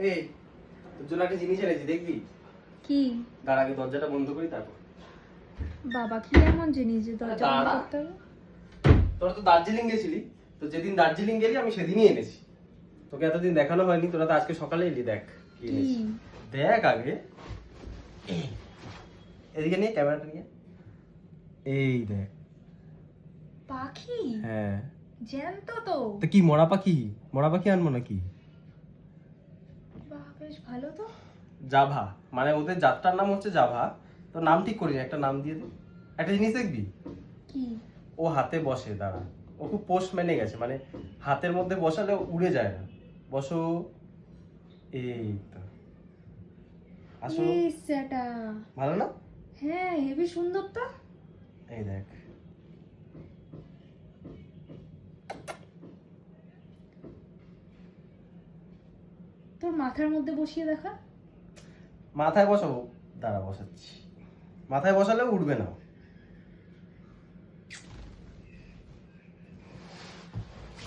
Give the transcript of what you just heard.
এই তোর জন্য একটা জিনিস এনেছি, দেখবি? কি? তার আগে দরজাটা বন্ধ করি তারপর। বাবা কি এমন জিনিস যে দরজা বন্ধ দাঁড়া। করতে হবে? তোরা তো দার্জিলিং গেছিলি, তো যেদিন দার্জিলিং গেলি আমি সেদিনই এনেছি। তোকে এতদিন দেখানো হয়নি, তোরা তো আজকে সকালে এলি। দেখ কি কি? এনেছি। দেখ আগে, এদিকে নিয়ে ক্যামেরাটা নিয়ে। এই দেখ। পাখি? হ্যাঁ। জ্যান্ত তো। তো কি মরা পাখি? মরা পাখি আনবো নাকি? বাহ, বেশ ভালো তো। জাভা, মানে ওদের জাতটার নাম হচ্ছে জাভা। তো নাম ঠিক করিনি, একটা নাম দিয়ে দে। একটা জিনিস দেখবি, কি? ও হাতে বসে, দাঁড়া। ও খুব পোস্ট মেনে গেছে, মানে হাতের মধ্যে বসালে ও উড়ে যায় না। বসো। এই তো, আসো। এই সেটা। ভালো না? হ্যাঁ, হেবি সুন্দর তো। এই দেখ। তোর মাথার মধ্যে বসিয়ে দেখা। মাথায় বসাবো, দাঁড়া বসাচ্ছি। মাথায় বসালে উঠবে না।